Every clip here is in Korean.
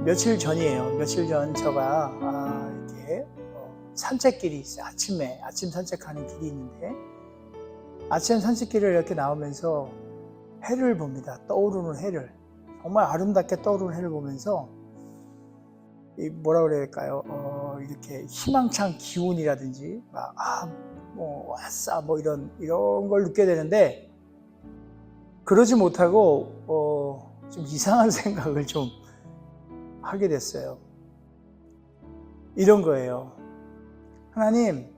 며칠 전이에요. 며칠 전 제가 이렇게 산책길이 있어요. 아침 산책하는 길이 있는데 아침 산책길을 이렇게 나오면서 해를 봅니다. 떠오르는 해를. 정말 아름답게 떠오르는 해를 보면서 이 뭐라 그래야 될까요? 이렇게 희망찬 기운이라든지 왔어 뭐 이런 걸 느껴야 되는데 그러지 못하고 좀 이상한 생각을 좀 하게 됐어요. 이런 거예요. 하나님,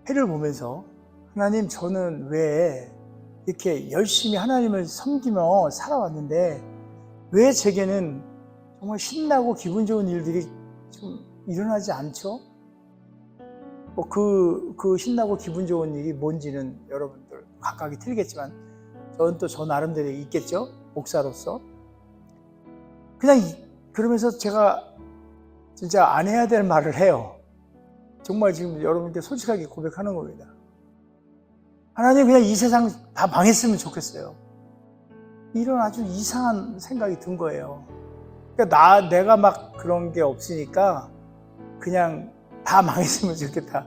해를 보면서 하나님, 저는 왜 이렇게 열심히 하나님을 섬기며 살아왔는데 왜 제게는 정말 신나고 기분 좋은 일들이 좀 일어나지 않죠? 뭐 그 신나고 기분 좋은 일이 뭔지는 여러분들 각각이 틀리겠지만 저는 또 저 나름대로 있겠죠? 목사로서. 그냥 그러면서 제가 진짜 안 해야 될 말을 해요. 정말 지금 여러분께 솔직하게 고백하는 겁니다. 하나님, 그냥 이 세상 다 망했으면 좋겠어요. 이런 아주 이상한 생각이 든 거예요. 그러니까 내가 막 그런 게 없으니까 그냥 다 망했으면 좋겠다.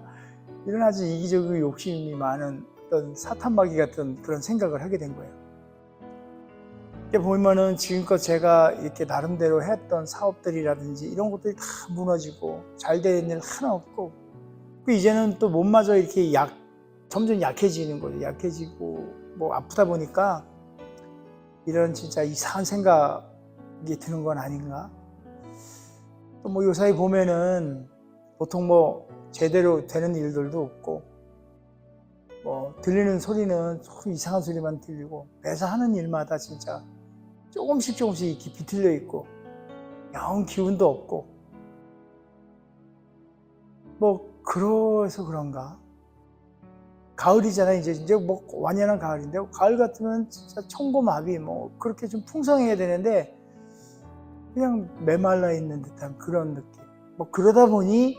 이런 아주 이기적이고 욕심이 많은 어떤 사탄마귀 같은 그런 생각을 하게 된 거예요. 보면은 지금껏 제가 이렇게 나름대로 했던 사업들이라든지 이런 것들이 다 무너지고 잘 되는 일 하나 없고 이제는 또 몸마저 이렇게 점점 약해지는 거죠. 약해지고 뭐 아프다 보니까 이런 진짜 이상한 생각이 드는 건 아닌가. 또 뭐 요사이 보면은 보통 뭐 제대로 되는 일들도 없고 뭐 들리는 소리는 좀 이상한 소리만 들리고 매사 하는 일마다 진짜 조금씩 이렇게 비틀려 있고 영 기운도 없고 뭐 그래서 그런가. 가을이잖아요. 이제 뭐 완연한 가을인데 가을 같으면 진짜 청고마비 뭐 그렇게 좀 풍성해야 되는데 그냥 메말라 있는 듯한 그런 느낌. 뭐 그러다 보니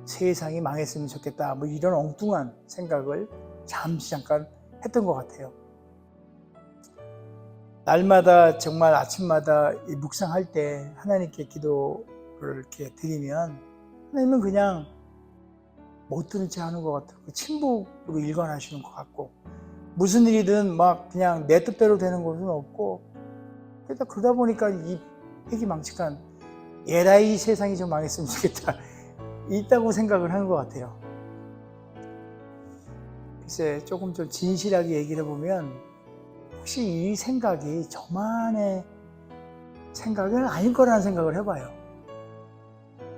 세상이 망했으면 좋겠다. 뭐 이런 엉뚱한 생각을 잠깐 했던 것 같아요. 날마다 정말 아침마다 묵상할 때 하나님께 기도를 이렇게 드리면 하나님은 그냥 못 들은 채 하는 것 같고 침묵으로 일관하시는 것 같고 무슨 일이든 막 그냥 내 뜻대로 되는 것은 없고 그러다 보니까 이 회기망측한 에라이 세상이 좀 망했으면 좋겠다 있다고 생각을 하는 것 같아요. 글쎄 조금 좀 진실하게 얘기를 해보면 혹시 이 생각이 저만의 생각은 아닐 거라는 생각을 해봐요.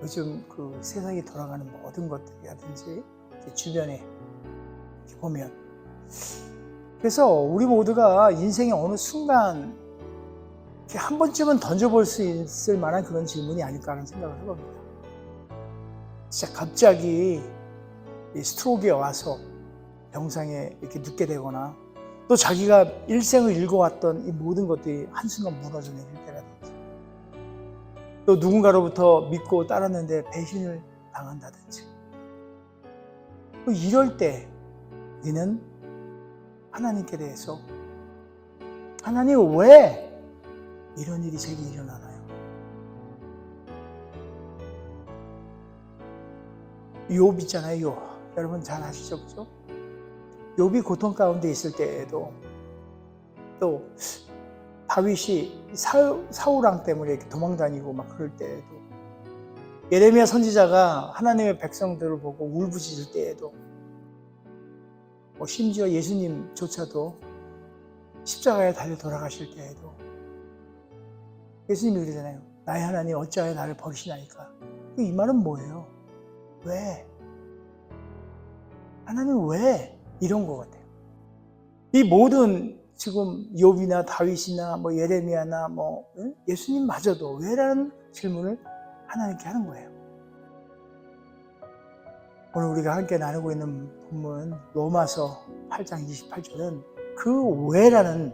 요즘 그 세상이 돌아가는 모든 것들이라든지 주변에 이렇게 보면 그래서 우리 모두가 인생의 어느 순간 이렇게 한 번쯤은 던져볼 수 있을 만한 그런 질문이 아닐까 하는 생각을 해봅니다. 진짜 갑자기 이 스트로크에 와서 병상에 이렇게 눕게 되거나 또 자기가 일생을 읽어왔던 이 모든 것들이 한순간 무너져 내릴 때라든지 또 누군가로부터 믿고 따랐는데 배신을 당한다든지 이럴 때 우리는 하나님께 대해서 하나님 왜 이런 일이 제게 일어나나요? 욥 있잖아요. 욥. 여러분 잘 아시죠? 그죠? 욥이 고통 가운데 있을 때에도 또 다윗이 사울 왕 때문에 이렇게 도망다니고 막 그럴 때에도 예레미야 선지자가 하나님의 백성들을 보고 울부짖을 때에도 심지어 예수님조차도 십자가에 달려 돌아가실 때에도 예수님이 그러잖아요. 나의 하나님 어찌하여 나를 버리시나이까. 이 말은 뭐예요? 왜? 하나님 왜? 이런 것 같아요. 이 모든 지금 욥이나 다윗이나 뭐 예레미야나 뭐 예수님마저도 왜라는 질문을 하나님께 하는 거예요. 오늘 우리가 함께 나누고 있는 본문 로마서 8장 28절은 그 왜라는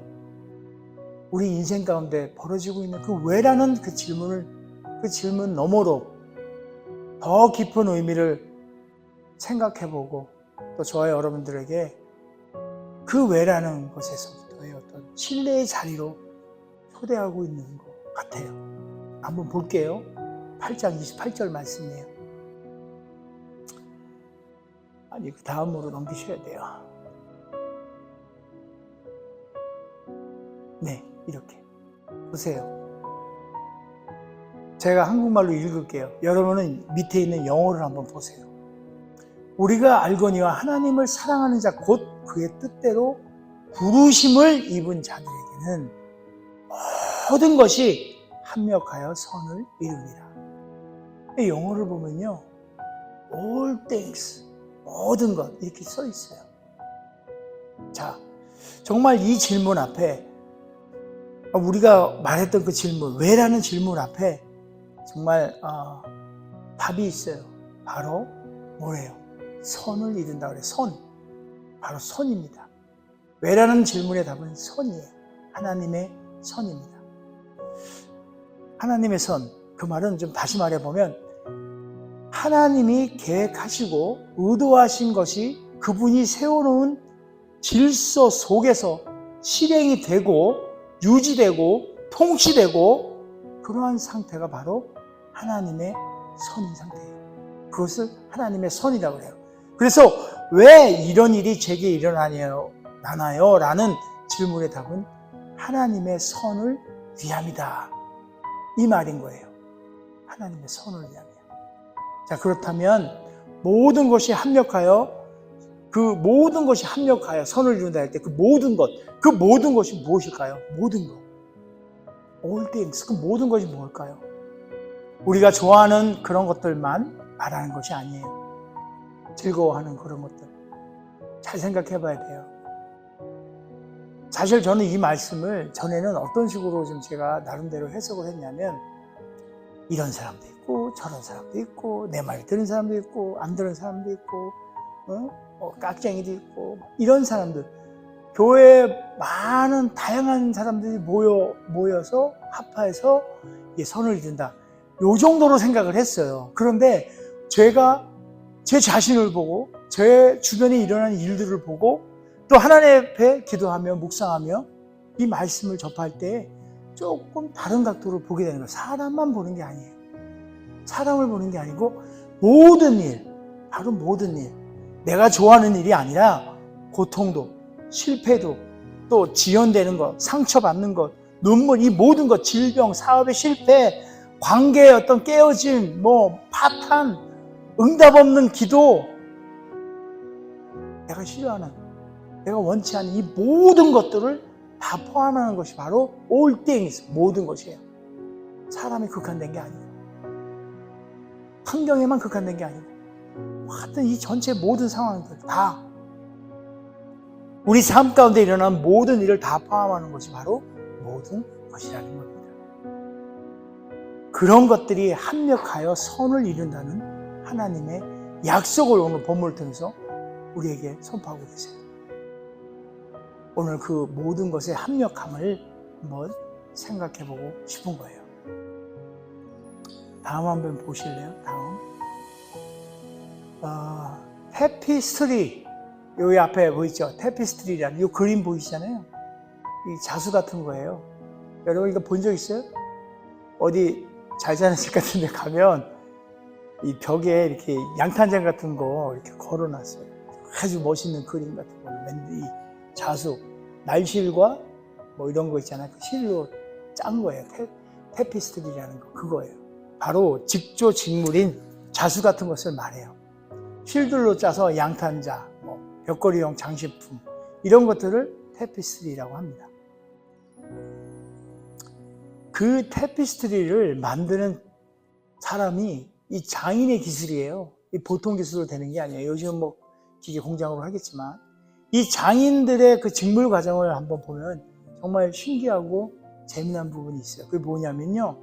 우리 인생 가운데 벌어지고 있는 그 왜라는 그 질문 너머로 더 깊은 의미를 생각해보고 또 저와 여러분들에게 그 왜라는 것에서부터의 어떤 신뢰의 자리로 초대하고 있는 것 같아요. 한번 볼게요. 8장 28절 말씀이에요. 아니, 그 다음으로 넘기셔야 돼요. 네, 이렇게. 보세요. 제가 한국말로 읽을게요. 여러분은 밑에 있는 영어를 한번 보세요. 우리가 알거니와 하나님을 사랑하는 자 곧 그의 뜻대로 부르심을 입은 자들에게는 모든 것이 합력하여 선을 이루니라. 영어를 보면요, all things, 모든 것 이렇게 써 있어요. 자, 정말 이 질문 앞에, 우리가 말했던 그 질문, 왜라는 질문 앞에 정말 답이 있어요. 바로 뭐래요? 선을 이룬다 그래요. 선. 바로 선입니다. 왜라는 질문의 답은 선이에요. 하나님의 선입니다. 하나님의 선, 그 말은 좀 다시 말해보면 하나님이 계획하시고 의도하신 것이 그분이 세워놓은 질서 속에서 실행이 되고 유지되고 통치되고 그러한 상태가 바로 하나님의 선인 상태예요. 그것을 하나님의 선이라고 해요. 그래서 왜 이런 일이 제게 일어나나요? 라는 질문의 답은 하나님의 선을 위함이다. 이 말인 거예요. 하나님의 선을 위함이야. 자, 그렇다면 모든 것이 합력하여 선을 이룬다 할 때 그 모든 것이 무엇일까요? 모든 것. All things, 그 모든 것이 뭘까요? 우리가 좋아하는 그런 것들만 말하는 것이 아니에요. 즐거워하는 그런 것들. 잘 생각해 봐야 돼요. 사실 저는 이 말씀을 전에는 어떤 식으로 좀 제가 나름대로 해석을 했냐면, 이런 사람도 있고 저런 사람도 있고 내 말 듣는 사람도 있고 안 듣는 사람도 있고 깍쟁이도 있고 이런 사람들, 교회에 많은 다양한 사람들이 모여서 합해서 선을 이룬다, 요 정도로 생각을 했어요. 그런데 제가 제 자신을 보고 제 주변에 일어나는 일들을 보고 또 하나님 앞에 기도하며 묵상하며 이 말씀을 접할 때 조금 다른 각도로 보게 되는 거예요. 사람만 보는 게 아니에요. 사람을 보는 게 아니고 모든 일, 바로 모든 일, 내가 좋아하는 일이 아니라 고통도, 실패도, 또 지연되는 것, 상처받는 것, 눈물, 이 모든 것, 질병, 사업의 실패, 관계의 어떤 깨어짐, 파탄, 응답 없는 기도, 내가 싫어하는, 내가 원치 않는 이 모든 것들을 다 포함하는 것이 바로 all things, 모든 것이에요. 사람이 극한된 게 아니에요. 환경에만 극한된 게 아니고 하여튼 이 전체 모든 상황들 다, 우리 삶 가운데 일어난 모든 일을 다 포함하는 것이 바로 모든 것이라는 겁니다. 그런 것들이 합력하여 선을 이룬다는 하나님의 약속을 오늘 본문을 통해서 우리에게 선포하고 계세요. 오늘 그 모든 것의 합력함을 한번 생각해보고 싶은 거예요. 다음 한번 보실래요? 다음. 테피스트리. 여기 앞에 보이죠? 테피스트리라는 이 그림 보이시잖아요. 이 자수 같은 거예요. 여러분 이거 본 적 있어요? 어디 잘 사는 집 같은 데 가면 이 벽에 이렇게 양탄장 같은 거 이렇게 걸어놨어요. 아주 멋있는 그림 같은 걸로 맨 이 자수, 날실과 이런 거 있잖아요. 그 실로 짠 거예요. 테피스트리라는 거, 그거예요. 바로 직조직물인 자수 같은 것을 말해요. 실들로 짜서 양탄자, 벽걸이용 장식품, 이런 것들을 테피스트리라고 합니다. 그 테피스트리를 만드는 사람이 이 장인의 기술이에요. 이 보통 기술로 되는 게 아니에요. 요즘 기계 공장으로 하겠지만, 이 장인들의 그 직물 과정을 한번 보면 정말 신기하고 재미난 부분이 있어요. 그게 뭐냐면요,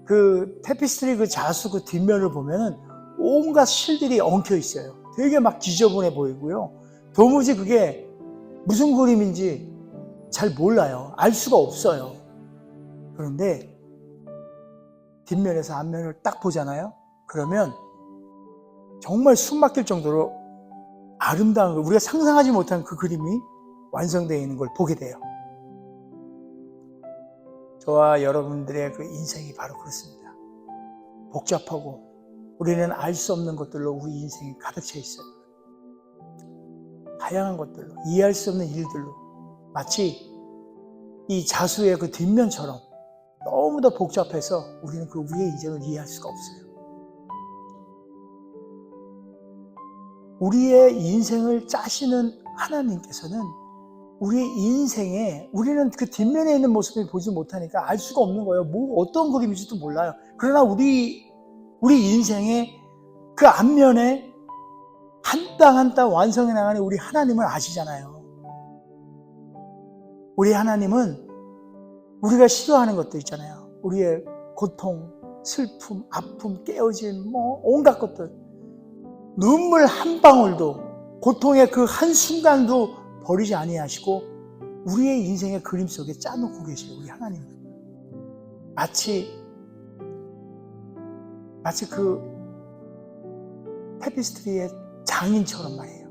그 테피스트리 그 자수 그 뒷면을 보면은 온갖 실들이 엉켜 있어요. 되게 막 지저분해 보이고요. 도무지 그게 무슨 그림인지 잘 몰라요. 알 수가 없어요. 그런데 뒷면에서 앞면을 딱 보잖아요. 그러면 정말 숨 막힐 정도로 아름다운, 우리가 상상하지 못한 그 그림이 완성되어 있는 걸 보게 돼요. 저와 여러분들의 그 인생이 바로 그렇습니다. 복잡하고 우리는 알 수 없는 것들로 우리 인생이 가득 차 있어요. 다양한 것들로, 이해할 수 없는 일들로, 마치 이 자수의 그 뒷면처럼 너무도 복잡해서 우리는 그 우리의 인생을 이해할 수가 없어요. 우리의 인생을 짜시는 하나님께서는 우리의 인생에 우리는 그 뒷면에 있는 모습을 보지 못하니까 알 수가 없는 거예요. 뭐 어떤 그림인지도 몰라요. 그러나 우리 인생의 그 앞면에 한 땀 한 땀 완성해 나가는 우리 하나님을 아시잖아요. 우리 하나님은 우리가 싫어하는 것도 있잖아요. 우리의 고통, 슬픔, 아픔, 깨어짐, 온갖 것들, 눈물 한 방울도, 고통의 그 한순간도 버리지 아니하시고 우리의 인생의 그림 속에 짜놓고 계세요. 우리 하나님은 마치 그 타피스트리의 장인처럼 말이에요.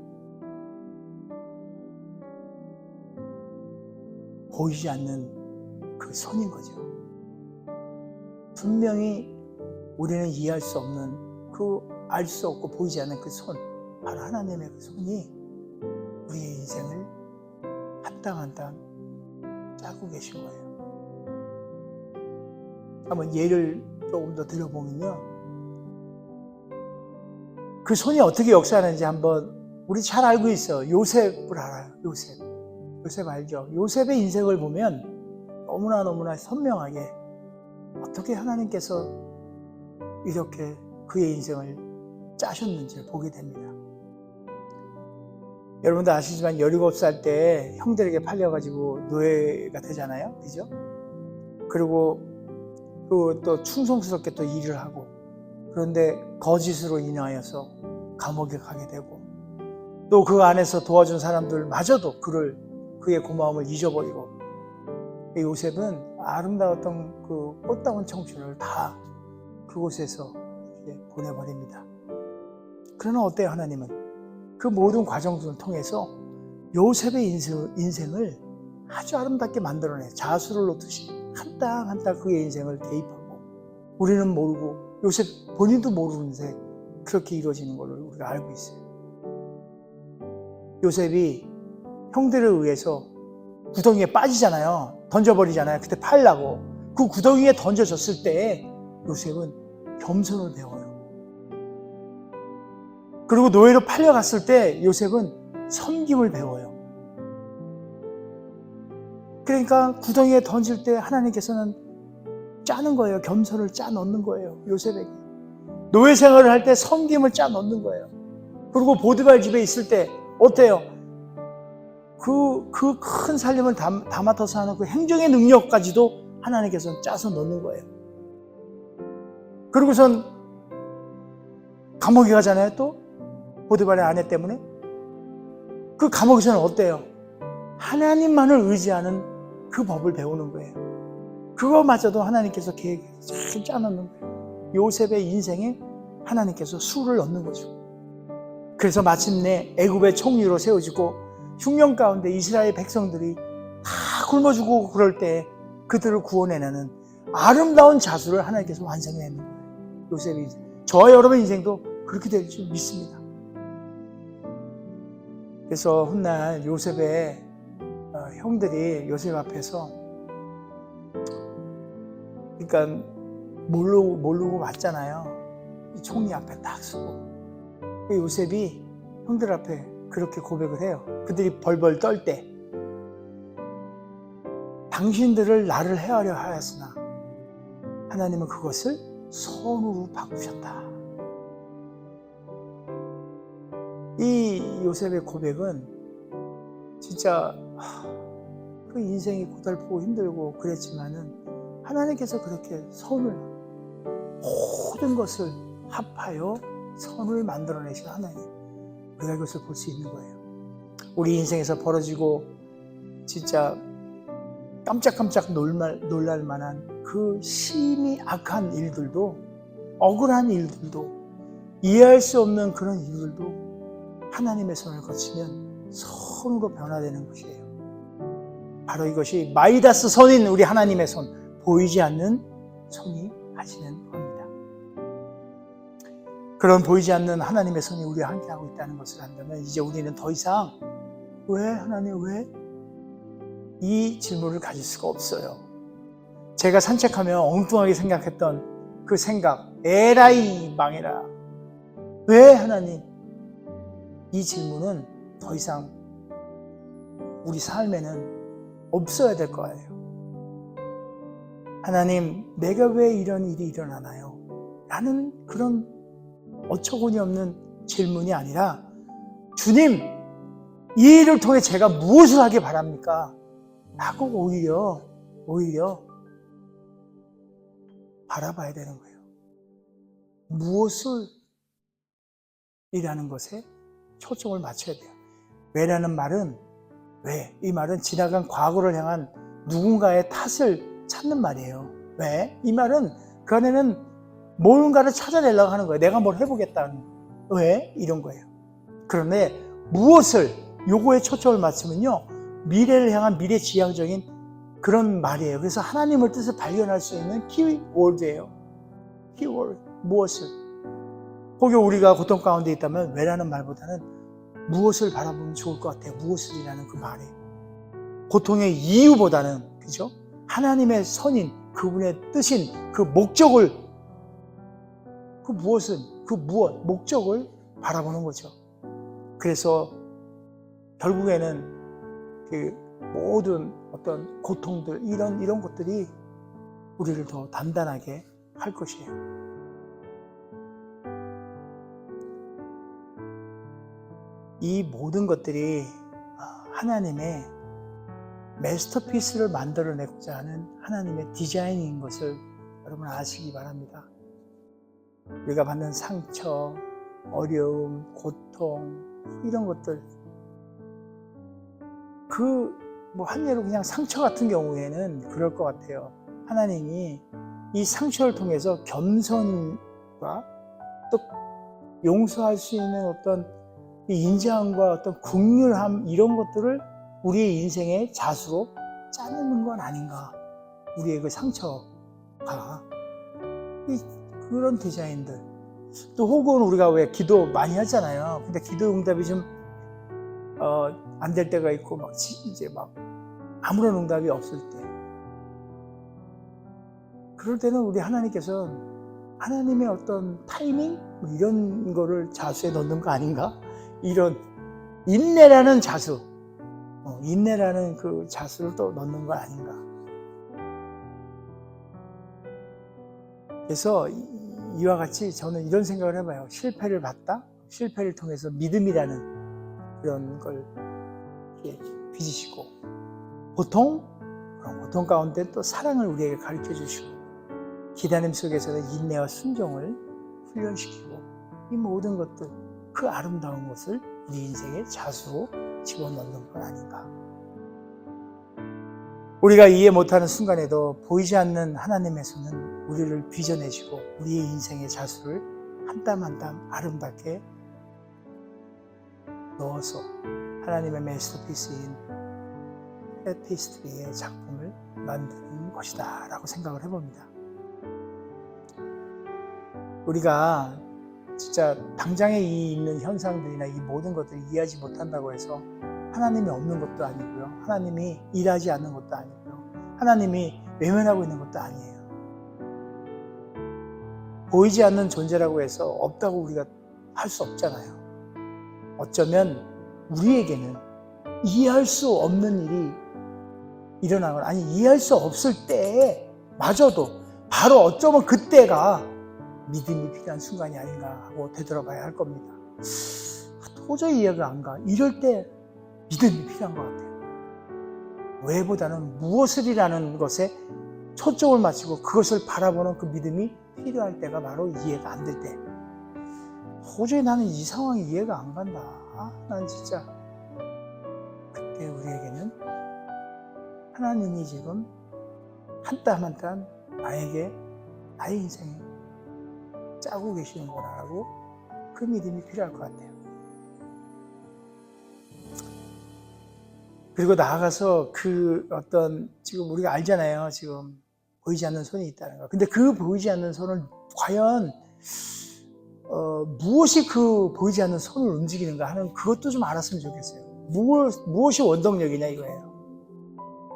보이지 않는 그 손인 거죠. 분명히 우리는 이해할 수 없는 그 알 수 없고 보이지 않는 그 손, 바로 하나님의 그 손이 우리의 인생을 한 땀 한 땀 짜고 계신 거예요. 한번 예를 조금 더 들어보면요, 그 손이 어떻게 역사하는지 한번 우리 잘 알고 있어요. 요셉을 알아요. 요셉 알죠? 요셉의 인생을 보면 너무나 선명하게 어떻게 하나님께서 이렇게 그의 인생을 짜셨는지를 보게 됩니다. 여러분도 아시지만 17살 때 형들에게 팔려가지고 노예가 되잖아요. 그죠? 그리고 또 충성스럽게 또 일을 하고, 그런데 거짓으로 인하여서 감옥에 가게 되고, 또 그 안에서 도와준 사람들마저도 그의 고마움을 잊어버리고, 요셉은 아름다웠던 그 꽃다운 청춘을 다 그곳에서 보내버립니다. 그러나 어때요? 하나님은 그 모든 과정들을 통해서 요셉의 인생을 아주 아름답게 만들어내, 자수를 놓듯이 한 땀 한 땀 그의 인생을 대입하고, 우리는 모르고 요셉 본인도 모르는데 그렇게 이루어지는 것을 우리가 알고 있어요. 요셉이 형들에 의해서 구덩이에 빠지잖아요. 던져버리잖아요. 그때 팔라고. 그 구덩이에 던져졌을 때 요셉은 겸손을 배워요. 그리고 노예로 팔려갔을 때 요셉은 섬김을 배워요. 그러니까 구덩이에 던질 때 하나님께서는 짜는 거예요. 겸손을 짜 넣는 거예요. 요셉에게. 노예 생활을 할 때 섬김을 짜 넣는 거예요. 그리고 보디발 집에 있을 때 어때요? 그 큰 살림을 다 맡아서 하는 그 행정의 능력까지도 하나님께서는 짜서 넣는 거예요. 그리고선 감옥에 가잖아요. 또 보디발의 아내 때문에. 그 감옥에서는 어때요? 하나님만을 의지하는 그 법을 배우는 거예요. 그거마저도 하나님께서 계획을 잘 짜놓는 거예요. 요셉의 인생에 하나님께서 수를 넣는 거죠. 그래서 마침내 애굽의 총리로 세워지고 흉년 가운데 이스라엘 백성들이 다 굶어 죽고 그럴 때 그들을 구원해내는 아름다운 자수를 하나님께서 완성해내는 거예요. 요셉의 인생. 저와 여러분의 인생도 그렇게 될 줄 믿습니다. 그래서 훗날 요셉의 형들이 요셉 앞에서, 그러니까 모르고 왔잖아요. 이 총리 앞에 딱 서고 요셉이 형들 앞에 그렇게 고백을 해요. 그들이 벌벌 떨 때, 당신들을 나를 해하려 하였으나 하나님은 그것을 선으로 바꾸셨다. 이 요셉의 고백은 진짜 그 인생이 고달프고 힘들고 그랬지만은 하나님께서 그렇게 모든 것을 합하여 선을 만들어내신 하나님, 우리가 이것을 볼 수 있는 거예요. 우리 인생에서 벌어지고 진짜 깜짝깜짝 놀랄 만한 그 심히 악한 일들도, 억울한 일들도, 이해할 수 없는 그런 일들도 하나님의 손을 거치면 선으로 변화되는 것이에요. 바로 이것이 마이다스 선인 우리 하나님의 손, 보이지 않는 손이 하시는 겁니다. 그런 보이지 않는 하나님의 손이 우리와 함께하고 있다는 것을 안다면 이제 우리는 더 이상 왜 하나님 왜? 이 질문을 가질 수가 없어요. 제가 산책하며 엉뚱하게 생각했던 그 생각, 에라이 망해라. 왜 하나님? 이 질문은 더 이상 우리 삶에는 없어야 될 거예요. 하나님, 내가 왜 이런 일이 일어나나요? 라는 그런 어처구니 없는 질문이 아니라 주님, 이 일을 통해 제가 무엇을 하길 바랍니까? 라고 오히려 바라봐야 되는 거예요. 무엇을 이라는 것에 초점을 맞춰야 돼요. 왜라는 말은 왜? 이 말은 지나간 과거를 향한 누군가의 탓을 찾는 말이에요. 왜? 이 말은 그 안에는 뭔가를 찾아내려고 하는 거예요. 내가 뭘 해보겠다는. 왜? 이런 거예요. 그런데 무엇을 요거에 초점을 맞추면요, 미래를 향한 미래지향적인 그런 말이에요. 그래서 하나님의 뜻을 발견할 수 있는 키워드예요. 키워드. 무엇을. 혹여 우리가 고통 가운데 있다면 왜라는 말보다는 무엇을 바라보면 좋을 것 같아요. 무엇을이라는 그 말이. 고통의 이유보다는, 그죠? 하나님의 선인, 그분의 뜻인 그 목적을, 그 무엇은, 그 무엇, 목적을 바라보는 거죠. 그래서 결국에는 그 모든 어떤 고통들, 이런 것들이 우리를 더 단단하게 할 것이에요. 이 모든 것들이 하나님의 마스터피스를 만들어내고자 하는 하나님의 디자인인 것을 여러분 아시기 바랍니다. 우리가 받는 상처, 어려움, 고통, 이런 것들, 한 예로 그냥 상처 같은 경우에는 그럴 것 같아요. 하나님이 이 상처를 통해서 겸손과 또 용서할 수 있는 어떤 이 인자함과 어떤 긍휼함, 이런 것들을 우리의 인생의 자수로 짜내는 건 아닌가. 우리의 그 상처가 그런 디자인들. 또 혹은 우리가 왜 기도 많이 하잖아요. 근데 기도 응답이 좀 안 될 때가 있고 이제 아무런 응답이 없을 때, 그럴 때는 우리 하나님께서 하나님의 어떤 타이밍 이런 거를 자수에 넣는 거 아닌가? 이런 인내라는 자수, 인내라는 그 자수를 또 넣는 거 아닌가? 그래서 이와 같이 저는 이런 생각을 해봐요. 실패를 봤다? 실패를 통해서 믿음이라는 그런 걸 이렇게 빚으시고, 고통 가운데 또 사랑을 우리에게 가르쳐 주시고, 기다림 속에서는 인내와 순종을 훈련시키고, 이 모든 것들, 그 아름다운 것을 우리 인생의 자수로 집어넣는 건 아닌가. 우리가 이해 못하는 순간에도 보이지 않는 하나님의 손은 우리를 빚어내시고 우리의 인생의 자수를 한 땀 한 땀 아름답게 넣어서 하나님의 마스터피스인 테피스트리의 작품을 만드는 것이다 라고 생각을 해봅니다. 우리가 진짜 당장에 있는 현상들이나 이 모든 것들을 이해하지 못한다고 해서 하나님이 없는 것도 아니고요, 하나님이 일하지 않는 것도 아니고요, 하나님이 외면하고 있는 것도 아니에요. 보이지 않는 존재라고 해서 없다고 우리가 할 수 없잖아요. 어쩌면 우리에게는 이해할 수 없는 일이 일어나거나, 아니 이해할 수 없을 때에 마저도 바로 어쩌면 그때가 믿음이 필요한 순간이 아닌가 하고 되돌아봐야 할 겁니다. 도저히 이해가 안 가. 이럴 때 믿음이 필요한 것 같아요. 왜보다는 무엇을이라는 것에 초점을 맞추고 그것을 바라보는 그 믿음이 필요할 때가 바로 이해가 안 될 때. 도저히 나는 이 상황이 이해가 안 간다. 난 진짜. 그때 우리에게는 하나님이 지금 한 땀 한 땀 나의 인생에 짜고 계시는구나라고 그 믿음이 필요할 것 같아요. 그리고 나아가서 그 어떤, 지금 우리가 알잖아요. 지금 보이지 않는 손이 있다는 거. 근데 그 보이지 않는 손을 과연 무엇이 그 보이지 않는 손을 움직이는가 하는 그것도 좀 알았으면 좋겠어요. 무엇이 원동력이냐 이거예요.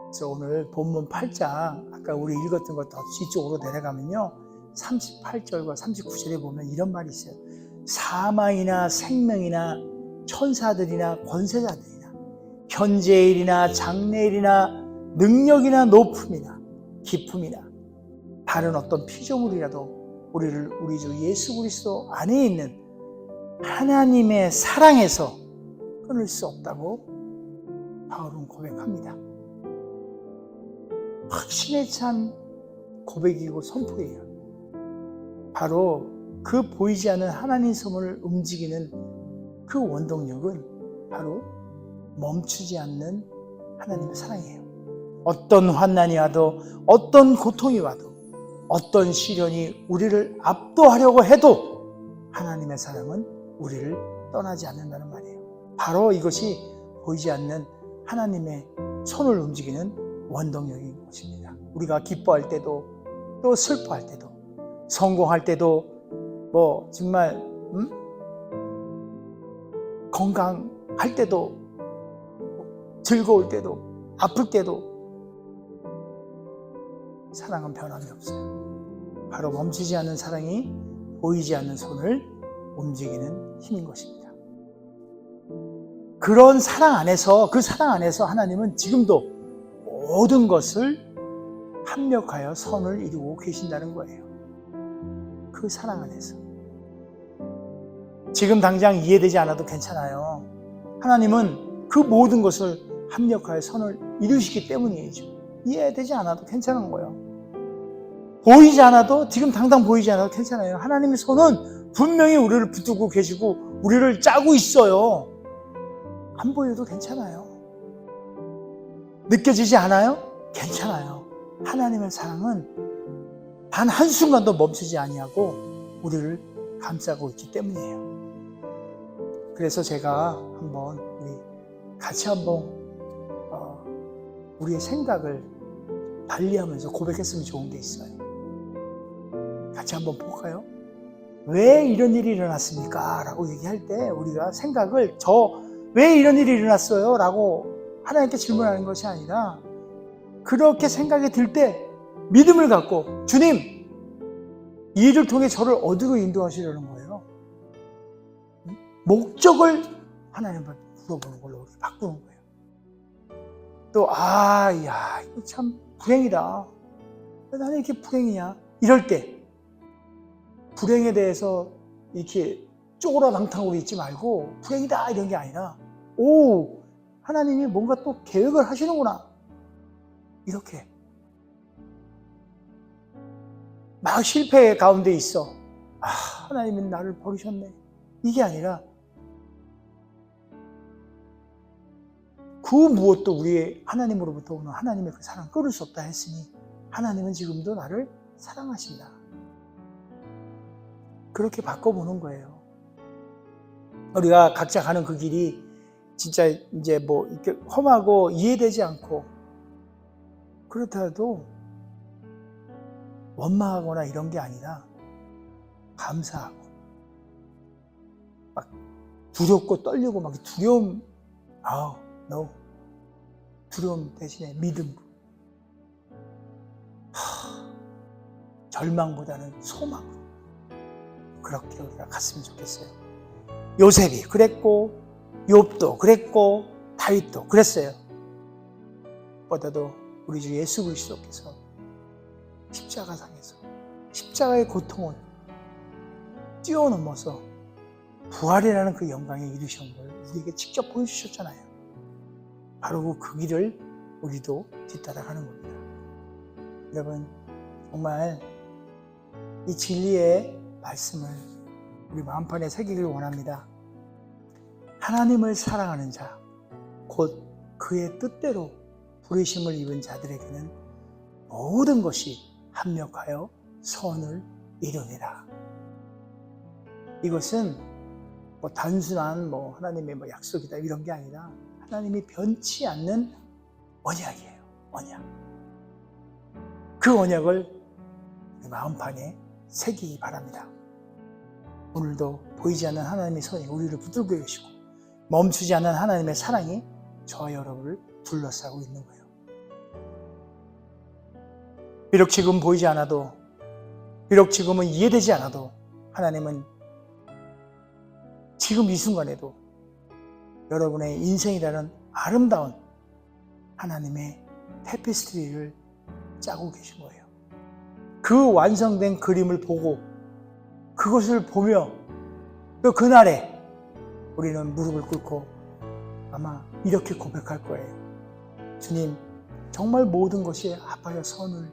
그래서 오늘 본문 8장 아까 우리 읽었던 것 더 뒤쪽으로 내려가면요 38절과 39절에 보면 이런 말이 있어요. 사망이나 생명이나 천사들이나 권세자들이나 현재일이나 장래일이나 능력이나 높음이나 깊음이나 다른 어떤 피조물이라도 우리 주 예수 그리스도 안에 있는 하나님의 사랑에서 끊을 수 없다고 바울은 고백합니다. 확신에 찬 고백이고 선포예요. 바로 그 보이지 않는 하나님 손을 움직이는 그 원동력은 바로 멈추지 않는 하나님의 사랑이에요. 어떤 환난이 와도 어떤 고통이 와도 어떤 시련이 우리를 압도하려고 해도 하나님의 사랑은 우리를 떠나지 않는다는 말이에요. 바로 이것이 보이지 않는 하나님의 손을 움직이는 원동력인 것입니다. 우리가 기뻐할 때도 또 슬퍼할 때도 성공할 때도 뭐 정말 건강할 때도 즐거울 때도 아플 때도 사랑은 변함이 없어요. 바로 멈추지 않는 사랑이 보이지 않는 손을 움직이는 힘인 것입니다. 그런 사랑 안에서 그 사랑 안에서 하나님은 지금도 모든 것을 합력하여 선을 이루고 계신다는 거예요. 그 사랑 안에서 지금 당장 이해되지 않아도 괜찮아요. 하나님은 그 모든 것을 합력하여 선을 이루시기 때문이죠. 이해되지 않아도 괜찮은 거예요. 보이지 않아도 지금 당장 보이지 않아도 괜찮아요. 하나님의 손은 분명히 우리를 붙들고 계시고 우리를 짜고 있어요. 안 보여도 괜찮아요. 느껴지지 않아요? 괜찮아요. 하나님의 사랑은 단 한순간도 멈추지 아니하고 우리를 감싸고 있기 때문이에요. 그래서 제가 한번 같이 한번 우리의 생각을 달리하면서 고백했으면 좋은 게 있어요. 같이 한번 볼까요? 왜 이런 일이 일어났습니까? 라고 얘기할 때 우리가 생각을 왜 이런 일이 일어났어요? 라고 하나님께 질문하는 것이 아니라 그렇게 생각이 들 때 믿음을 갖고 주님, 이 일을 통해 저를 어디로 인도하시려는 거예요? 목적을 하나님한테 물어보는 걸로 바꾸는 거예요. 또 이거 참 불행이다. 왜 나는 이렇게 불행이냐? 이럴 때 불행에 대해서 이렇게 쪼그라당탕으로 있지 말고 불행이다 이런 게 아니라 하나님이 뭔가 또 계획을 하시는구나. 이렇게 막 실패 가운데 있어. 하나님이 나를 버리셨네. 이게 아니라 그 무엇도 우리의 하나님으로부터 오는 하나님의 그 사랑 끊을 수 없다 했으니 하나님은 지금도 나를 사랑하신다. 그렇게 바꿔보는 거예요. 우리가 각자 가는 그 길이 진짜 이제 뭐 이렇게 험하고 이해되지 않고 그렇다도 원망하거나 이런 게 아니라 감사하고 막 두렵고 떨리고 막 두려움 두려움 대신에 믿음, 절망보다는 소망으로 그렇게 우리가 갔으면 좋겠어요. 요셉이 그랬고 욥도 그랬고 다윗도 그랬어요. 보다도 우리 주 예수 그리스도께서 십자가상에서 십자가의 고통을 뛰어넘어서 부활이라는 그 영광에 이르신 걸 우리에게 직접 보여주셨잖아요. 바로 그 길을 우리도 뒤따라가는 겁니다. 여러분, 정말 이 진리의 말씀을 우리 마음판에 새기길 원합니다. 하나님을 사랑하는 자, 곧 그의 뜻대로 부르심을 입은 자들에게는 모든 것이 합력하여 선을 이루니라. 이것은 단순한 하나님의 약속이다 이런 게 아니라 하나님이 변치 않는 언약이에요. 언약. 그 언약을 마음판에 새기기 바랍니다. 오늘도 보이지 않는 하나님의 손이 우리를 붙들고 계시고 멈추지 않는 하나님의 사랑이 저와 여러분을 둘러싸고 있는 거예요. 비록 지금 보이지 않아도, 비록 지금은 이해되지 않아도 하나님은 지금 이 순간에도 여러분의 인생이라는 아름다운 하나님의 테피스트리를 짜고 계신 거예요. 그 완성된 그림을 보고 그것을 보며 또 그날에 우리는 무릎을 꿇고 아마 이렇게 고백할 거예요. 주님, 정말 모든 것이 합하여 선을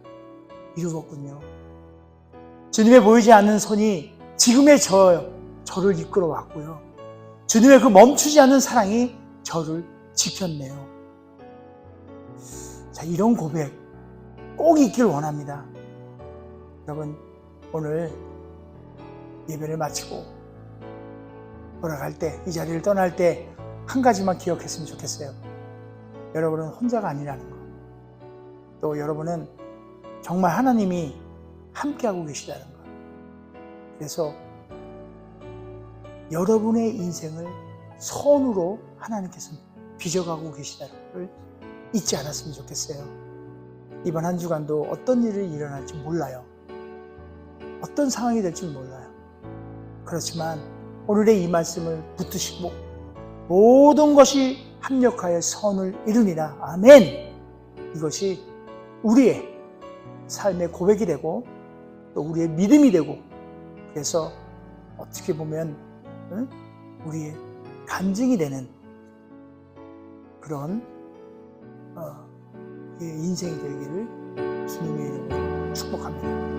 이루었군요. 주님의 보이지 않는 손이 지금의 저를 이끌어 왔고요. 주님의 그 멈추지 않는 사랑이 저를 지켰네요. 자, 이런 고백 꼭 있길 원합니다. 여러분, 오늘 예배를 마치고 돌아갈 때, 이 자리를 떠날 때 한 가지만 기억했으면 좋겠어요. 여러분은 혼자가 아니라는 거. 또 여러분은 정말 하나님이 함께하고 계시다는 거. 그래서 여러분의 인생을 선으로 하나님께서 빚어가고 계시다는 걸 잊지 않았으면 좋겠어요. 이번 한 주간도 어떤 일이 일어날지 몰라요. 어떤 상황이 될지 몰라요. 그렇지만 오늘의 이 말씀을 붙드시고 모든 것이 합력하여 선을 이루니라. 아멘. 이것이 우리의 삶의 고백이 되고 또 우리의 믿음이 되고, 그래서 어떻게 보면 우리의 간증이 되는 그런 인생이 되기를 주님의 이름으로 축복합니다.